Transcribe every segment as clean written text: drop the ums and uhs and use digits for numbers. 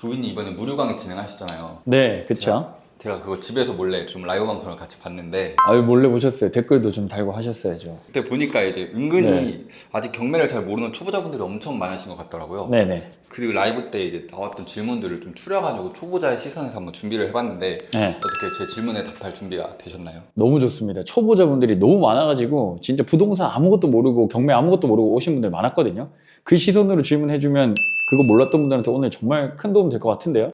부인이 이번에 무료 강의 진행하셨잖아요. 네, 그쵸. 제가 그거 집에서 몰래 좀 라이브 방송을 같이 봤는데 아유, 몰래 보셨어요. 댓글도 좀 달고 하셨어야죠. 그때 보니까 이제 은근히 네. 아직 경매를 잘 모르는 초보자분들이 엄청 많으신 것 같더라고요. 네네. 그 라이브 때 이제 나왔던 질문들을 좀 추려가지고 초보자의 시선에서 한번 준비를 해봤는데 네. 어떻게 제 질문에 답할 준비가 되셨나요? 너무 좋습니다. 초보자분들이 너무 많아가지고 진짜 부동산 아무것도 모르고 경매 아무것도 모르고 오신 분들 많았거든요. 그 시선으로 질문해주면 그거 몰랐던 분들한테 오늘 정말 큰 도움 될 것 같은데요.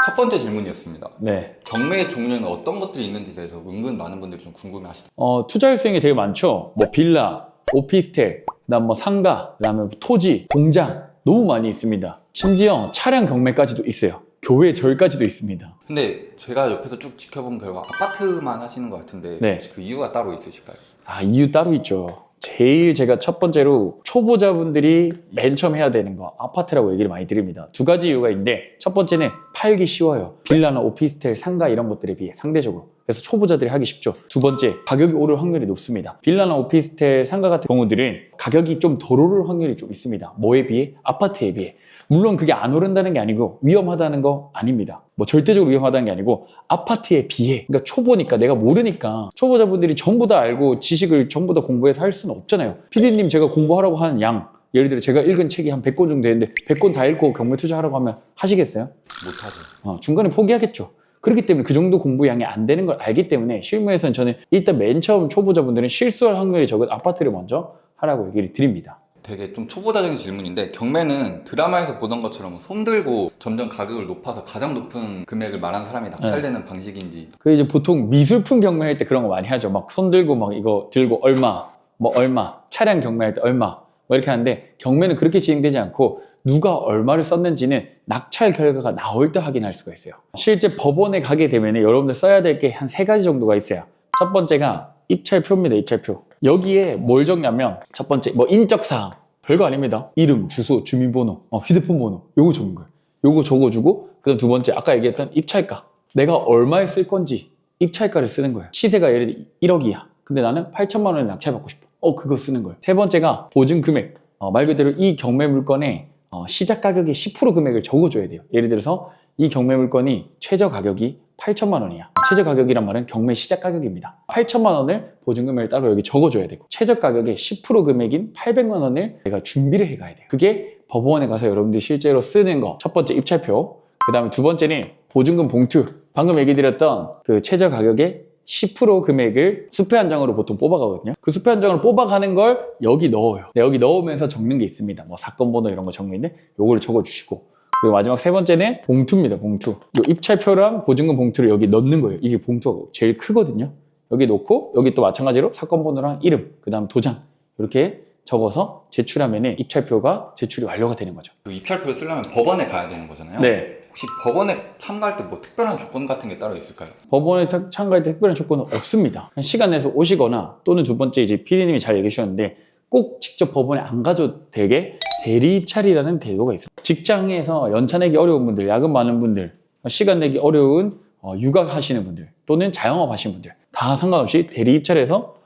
첫 번째 질문이었습니다. 네. 경매의 종류에는 어떤 것들이 있는지에 대해서 은근 많은 분들이 좀 궁금해하시더라고요. 투자할 수 있는 게 되게 많죠. 뭐 빌라, 오피스텔, 그다음 뭐 상가, 그다음에 토지, 공장 너무 많이 있습니다. 심지어 차량 경매까지도 있어요. 교회 절까지도 있습니다. 근데 제가 옆에서 쭉 지켜본 결과 아파트만 하시는 것 같은데 네. 혹시 그 이유가 따로 있으실까요? 이유 따로 있죠. 제일 제가 첫 번째로 초보자분들이 맨 처음 해야 되는 거 아파트라고 얘기를 많이 드립니다. 두 가지 이유가 있는데 첫 번째는 팔기 쉬워요. 빌라나 오피스텔, 상가 이런 것들에 비해 상대적으로. 그래서 초보자들이 하기 쉽죠. 두 번째, 가격이 오를 확률이 높습니다. 빌라나 오피스텔, 상가 같은 경우들은 가격이 좀 덜 오를 확률이 좀 있습니다. 뭐에 비해? 아파트에 비해. 물론 그게 안 오른다는 게 아니고 위험하다는 거 아닙니다. 뭐 절대적으로 위험하다는 게 아니고 아파트에 비해, 그러니까 초보니까 내가 모르니까 초보자분들이 전부 다 알고 지식을 전부 다 공부해서 할 수는 없잖아요. PD님 제가 공부하라고 하는 양, 예를 들어 제가 읽은 책이 한 100권 정도 되는데 100권 다 읽고 경매 투자하라고 하면 하시겠어요? 못하죠. 중간에 포기하겠죠. 그렇기 때문에 그 정도 공부 양이 안 되는 걸 알기 때문에 실무에서는 저는 일단 맨 처음 초보자분들은 실수할 확률이 적은 아파트를 먼저 하라고 얘기를 드립니다. 되게 좀 초보자적인 질문인데 경매는 드라마에서 보던 것처럼 손 들고 점점 가격을 높아서 가장 높은 금액을 말하는 사람이 낙찰되는 방식인지. 그 이제 보통 미술품 경매할 때 그런 거 많이 하죠. 막 손 들고 막 이거 들고 얼마, 뭐 얼마, 차량 경매할 때 얼마, 뭐 이렇게 하는데 경매는 그렇게 진행되지 않고 누가 얼마를 썼는지는 낙찰 결과가 나올 때 확인할 수가 있어요. 실제 법원에 가게 되면 여러분들 써야 될 게 한 3가지 정도가 있어요. 첫 번째가 입찰표입니다. 입찰표. 여기에 뭘 적냐면 첫 번째 뭐 인적사항 별거 아닙니다. 이름, 주소, 주민번호, 휴대폰 번호 요거 적는 거예요. 요거 적어주고 그다음 두 번째 아까 얘기했던 입찰가. 내가 얼마에 쓸 건지 입찰가를 쓰는 거예요. 시세가 예를 들어 1억이야. 근데 나는 8천만 원에 낙찰받고 싶어. 그거 쓰는 거예요. 세 번째가 보증 금액. 말 그대로 이 경매 물건의 시작 가격의 10% 금액을 적어줘야 돼요. 예를 들어서 이 경매 물건이 최저 가격이 8천만 원이야. 최저 가격이란 말은 경매 시작 가격입니다. 8천만 원을 보증금액을 따로 여기 적어줘야 되고 최저 가격의 10% 금액인 800만 원을 내가 준비를 해가야 돼요. 그게 법원에 가서 여러분들이 실제로 쓰는 거. 첫 번째 입찰표. 그 다음에 두 번째는 보증금 봉투. 방금 얘기 드렸던 그 최저 가격의 10% 금액을 수표 한 장으로 보통 뽑아가거든요. 그 수표 한 장으로 뽑아가는 걸 여기 넣어요. 여기 넣으면서 적는 게 있습니다. 뭐 사건 번호 이런 거 적는데 요거를 적어주시고 그리고 마지막 세 번째는 봉투입니다. 봉투. 요 입찰표랑 보증금 봉투를 여기 넣는 거예요. 이게 봉투가 제일 크거든요. 여기 놓고 여기 또 마찬가지로 사건 번호랑 이름, 그 다음 도장 이렇게 적어서 제출하면 입찰표가 제출이 완료가 되는 거죠. 그 입찰표를 쓰려면 법원에 가야 되는 거잖아요. 네. 혹시 법원에 참가할 때 뭐 특별한 조건 같은 게 따로 있을까요? 법원에 참가할 때 특별한 조건은 없습니다. 그냥 시간 내서 오시거나 또는 두 번째 이제 PD님이 잘 얘기해 주셨는데 꼭 직접 법원에 안 가도 되게 대리 입찰이라는 제도가 있어요. 직장에서 연차 내기 어려운 분들, 야근 많은 분들, 시간 내기 어려운 육아하시는 분들 또는 자영업 하시는 분들 다 상관없이 대리 입찰에서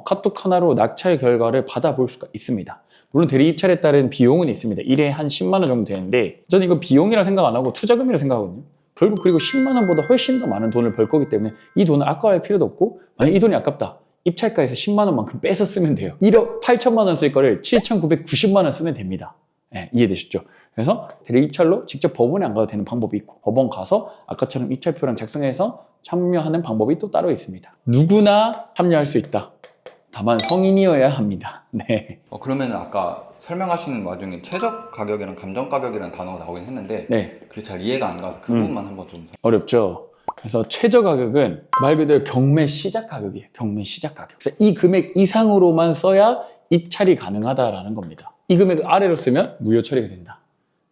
카톡 하나로 낙찰 결과를 받아볼 수가 있습니다. 물론 대리 입찰에 따른 비용은 있습니다. 일에 한 10만 원 정도 되는데 저는 이거 비용이라 생각 안 하고 투자금이라 생각하거든요. 결국 그리고 10만 원보다 훨씬 더 많은 돈을 벌 거기 때문에 이 돈을 아까워할 필요도 없고 만약 이 돈이 아깝다. 입찰가에서 10만 원만큼 빼서 쓰면 돼요. 1억 8천만 원 쓸 거를 7,990만 원 쓰면 됩니다. 네, 이해되셨죠? 그래서 대리 입찰로 직접 법원에 안 가도 되는 방법이 있고 법원 가서 아까처럼 입찰표랑 작성해서 참여하는 방법이 또 따로 있습니다. 누구나 참여할 수 있다. 다만 성인이어야 합니다. 네. 그러면 아까 설명하시는 와중에 최저 가격이랑 감정 가격이라는 단어가 나오긴 했는데 네. 그게 잘 이해가 안 가서 그 부분만 한번 좀 어렵죠. 그래서 최저 가격은 말 그대로 경매 시작 가격이에요. 경매 시작 가격. 그래서 이 금액 이상으로만 써야 입찰이 가능하다라는 겁니다. 이 금액 아래로 쓰면 무효 처리가 된다.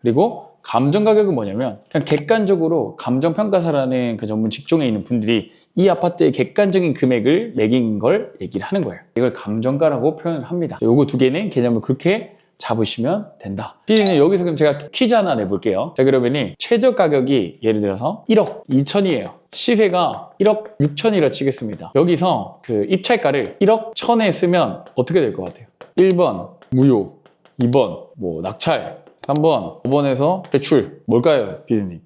그리고 감정 가격은 뭐냐면 그냥 객관적으로 감정평가사라는 그 전문 직종에 있는 분들이 이 아파트의 객관적인 금액을 매긴 걸 얘기를 하는 거예요. 이걸 감정가라고 표현을 합니다. 요거 두 개는 개념을 그렇게 잡으시면 된다. PD는 여기서 그럼 제가 퀴즈 하나 내볼게요. 자, 그러면 최저 가격이 예를 들어서 1억 2천이에요. 시세가 1억 6천이라 치겠습니다. 여기서 그 입찰가를 1억 1천에 쓰면 어떻게 될 것 같아요? 1번 무효, 2번 뭐 낙찰, 3번, 5번에서 대출. 뭘까요, 비디님?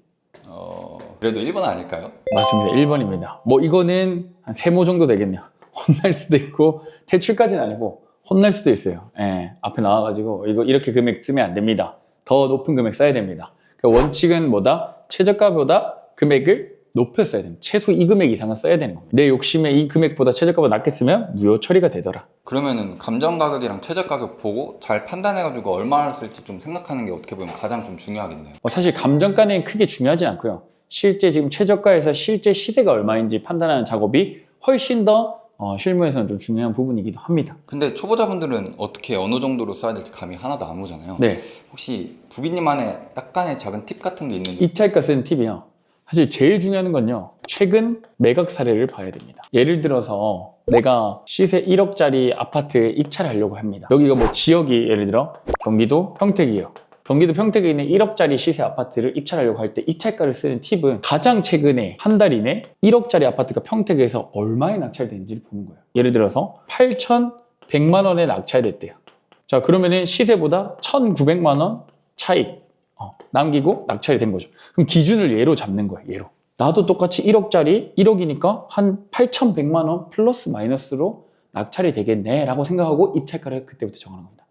그래도 1번 아닐까요? 맞습니다. 1번입니다. 뭐 이거는 한 세모 정도 되겠네요. 혼날 수도 있고 대출까지는 아니고 혼날 수도 있어요. 예, 앞에 나와가지고 이거 이렇게 금액 쓰면 안 됩니다. 더 높은 금액 써야 됩니다. 그러니까 원칙은 뭐다? 최저가보다 금액을 높여 써야 됩니다. 최소 이 금액 이상은 써야 되는 겁니다. 내 욕심에 이 금액보다 최저가보다 낮게 쓰면 무효 처리가 되더라. 그러면은 감정 가격이랑 최저 가격 보고 잘 판단해가지고 얼마를 쓸지 좀 생각하는 게 어떻게 보면 가장 좀 중요하겠네요. 사실 감정가는 크게 중요하지 않고요. 실제 지금 최저가에서 실제 시세가 얼마인지 판단하는 작업이 훨씬 더 실무에서는 좀 중요한 부분이기도 합니다. 근데 초보자분들은 어떻게 어느 정도로 써야 될지 감이 하나도 안 오잖아요. 네. 혹시 부비님만의 약간의 작은 팁 같은 게 있는지? 입찰가 쓰는 팁이요. 사실 제일 중요한 건요. 최근 매각 사례를 봐야 됩니다. 예를 들어서 내가 시세 1억짜리 아파트에 입찰을 하려고 합니다. 여기가 뭐 지역이 예를 들어 경기도 평택이에요. 경기도 평택에 있는 1억짜리 시세 아파트를 입찰하려고 할 때 입찰가를 쓰는 팁은 가장 최근에 한 달 이내 1억짜리 아파트가 평택에서 얼마에 낙찰됐는지를 보는 거예요. 예를 들어서 8,100만 원에 낙찰됐대요. 자, 그러면은 시세보다 1,900만 원 차익 남기고 낙찰이 된 거죠. 그럼 기준을 얘로 잡는 거예요. 얘로. 나도 똑같이 1억짜리 1억이니까 한 8,100만 원 플러스 마이너스로 낙찰이 되겠네 라고 생각하고 입찰가를 그때부터 정하는 겁니다.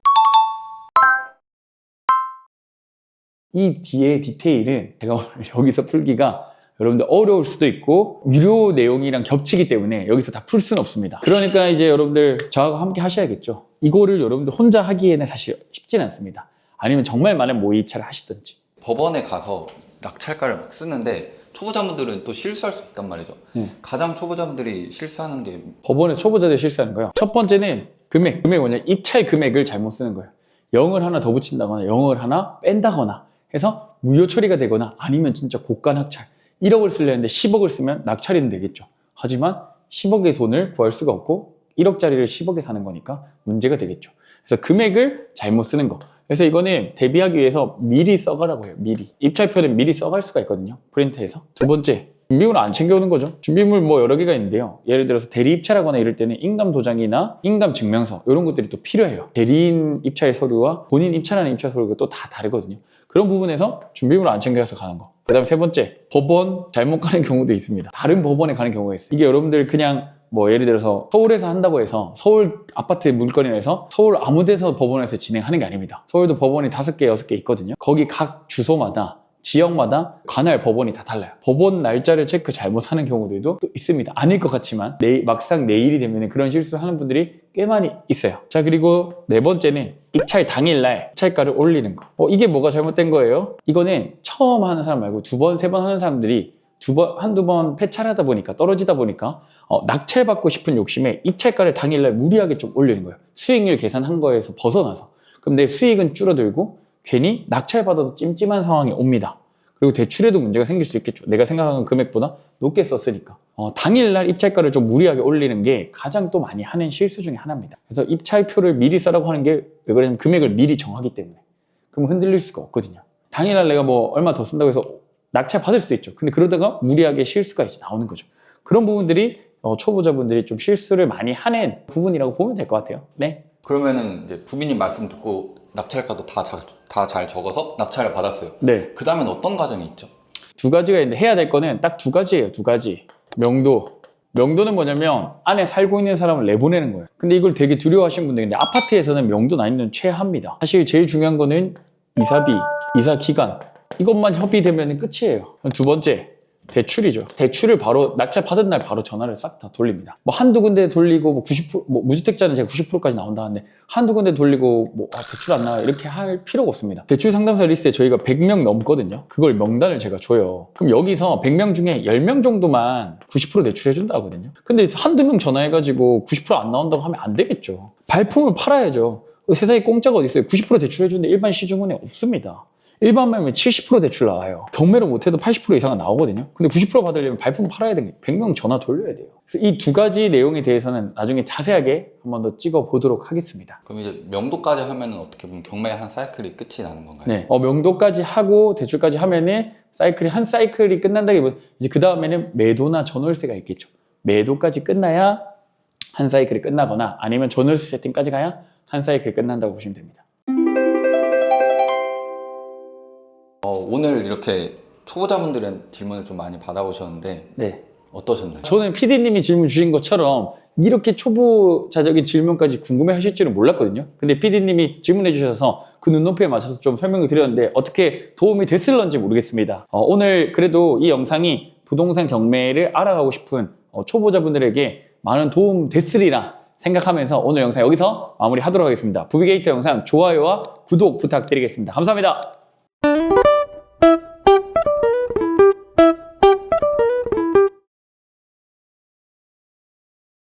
이 뒤에 디테일은 제가 오늘 여기서 풀기가 여러분들 어려울 수도 있고 유료 내용이랑 겹치기 때문에 여기서 다 풀 수는 없습니다. 그러니까 이제 여러분들 저하고 함께 하셔야겠죠. 이거를 여러분들 혼자 하기에는 사실 쉽진 않습니다. 아니면 정말 많은 모의 입찰을 하시든지. 법원에 가서 낙찰가를 막 쓰는데 초보자분들은 또 실수할 수 있단 말이죠. 가장 초보자분들이 실수하는 게 법원에 초보자들이 실수하는 거예요. 첫 번째는 금액 뭐냐? 입찰 금액을 잘못 쓰는 거예요. 0을 하나 더 붙인다거나 0을 하나 뺀다거나 해서 무효 처리가 되거나 아니면 진짜 고가 낙찰 1억을 쓰려는데 10억을 쓰면 낙찰이 되겠죠. 하지만 10억의 돈을 구할 수가 없고 1억짜리를 10억에 사는 거니까 문제가 되겠죠. 그래서 금액을 잘못 쓰는 거. 그래서 이거는 대비하기 위해서 미리 써가라고 해요. 미리. 입찰표는 미리 써갈 수가 있거든요. 프린터에서. 두 번째, 준비물을 안 챙겨오는 거죠. 준비물 뭐 여러 개가 있는데요. 예를 들어서 대리 입찰하거나 이럴 때는 인감 도장이나 인감 증명서 이런 것들이 또 필요해요. 대리인 입찰 서류와 본인 입찰하는 입찰 서류가 또 다 다르거든요. 그런 부분에서 준비물을 안 챙겨서 가는 거. 그 다음에 세 번째, 법원 잘못 가는 경우도 있습니다. 다른 법원에 가는 경우가 있어요. 이게 여러분들 그냥 뭐 예를 들어서 서울에서 한다고 해서 서울 아파트 물건이라서 서울 아무 데서 법원에서 진행하는 게 아닙니다. 서울도 법원이 5개, 6개 있거든요. 거기 각 주소마다 지역마다 관할 법원이 다 달라요. 법원 날짜를 체크 잘못하는 경우들도 또 있습니다. 아닐 것 같지만 막상 내일이 되면 그런 실수를 하는 분들이 꽤 많이 있어요. 자, 그리고 네 번째는 입찰 당일날 입찰가를 올리는 거. 이게 뭐가 잘못된 거예요? 이거는 처음 하는 사람 말고 2번, 3번 하는 사람들이 한두 번 폐찰하다 보니까 떨어지다 보니까 낙찰받고 싶은 욕심에 입찰가를 당일날 무리하게 좀 올리는 거예요. 수익률 계산한 거에서 벗어나서. 그럼 내 수익은 줄어들고 괜히 낙찰받아도 찜찜한 상황이 옵니다. 그리고 대출에도 문제가 생길 수 있겠죠. 내가 생각하는 금액보다 높게 썼으니까. 당일날 입찰가를 좀 무리하게 올리는 게 가장 또 많이 하는 실수 중에 하나입니다. 그래서 입찰표를 미리 써라고 하는 게 왜 그러냐면 금액을 미리 정하기 때문에. 그럼 흔들릴 수가 없거든요. 당일날 내가 뭐 얼마 더 쓴다고 해서 낙찰 받을 수도 있죠. 근데 그러다가 무리하게 실수가 이제 나오는 거죠. 그런 부분들이 초보자분들이 좀 실수를 많이 하는 부분이라고 보면 될 것 같아요. 네. 그러면은 이제 부비님 말씀 듣고 낙찰가도 다 잘 적어서 낙찰을 받았어요. 네. 그 다음엔 어떤 과정이 있죠? 두 가지가 있는데 해야 될 거는 딱 두 가지예요. 두 가지. 명도는 뭐냐면 안에 살고 있는 사람을 내보내는 거예요. 근데 이걸 되게 두려워하시는 분들 있는데 아파트에서는 명도 난이도는 최하입니다. 사실 제일 중요한 거는 이사비, 이사 기간 이것만 협의되면 끝이에요. 두 번째, 대출이죠. 대출을 바로 낙찰 받은 날 바로 전화를 싹 다 돌립니다. 뭐 한두 군데 돌리고 뭐 90%, 뭐 무주택자는 제가 90%까지 나온다는데 한두 군데 돌리고 뭐 대출 안 나와 이렇게 할 필요가 없습니다. 대출 상담사 리스트에 저희가 100명 넘거든요. 그걸 명단을 제가 줘요. 그럼 여기서 100명 중에 10명 정도만 90% 대출해 준다 하거든요. 근데 한두 명 전화해가지고 90%안 나온다고 하면 안 되겠죠. 발품을 팔아야죠. 세상에 공짜가 어디 있어요. 90% 대출해 주는데 일반 시중은행 없습니다. 일반매매 70% 대출 나와요. 경매로 못해도 80% 이상은 나오거든요. 근데 90% 받으려면 발품 팔아야 되는 게 100명 전화 돌려야 돼요. 그래서 이 두 가지 내용에 대해서는 나중에 자세하게 한 번 더 찍어 보도록 하겠습니다. 그럼 이제 명도까지 하면은 어떻게 보면 경매의 한 사이클이 끝이 나는 건가요? 네. 명도까지 하고 대출까지 하면은 한 사이클이 끝난다기보다 이제 그 다음에는 매도나 전월세가 있겠죠. 매도까지 끝나야 한 사이클이 끝나거나 아니면 전월세 세팅까지 가야 한 사이클이 끝난다고 보시면 됩니다. 오늘 이렇게 초보자분들은 질문을 좀 많이 받아보셨는데 네. 어떠셨나요? 저는 PD님이 질문 주신 것처럼 이렇게 초보자적인 질문까지 궁금해 하실 줄은 몰랐거든요. 근데 PD님이 질문해 주셔서 그 눈높이에 맞춰서 좀 설명을 드렸는데 어떻게 도움이 됐을런지 모르겠습니다. 오늘 그래도 이 영상이 부동산 경매를 알아가고 싶은 초보자분들에게 많은 도움 됐으리라 생각하면서 오늘 영상 여기서 마무리하도록 하겠습니다. 부비게이터 영상 좋아요와 구독 부탁드리겠습니다. 감사합니다.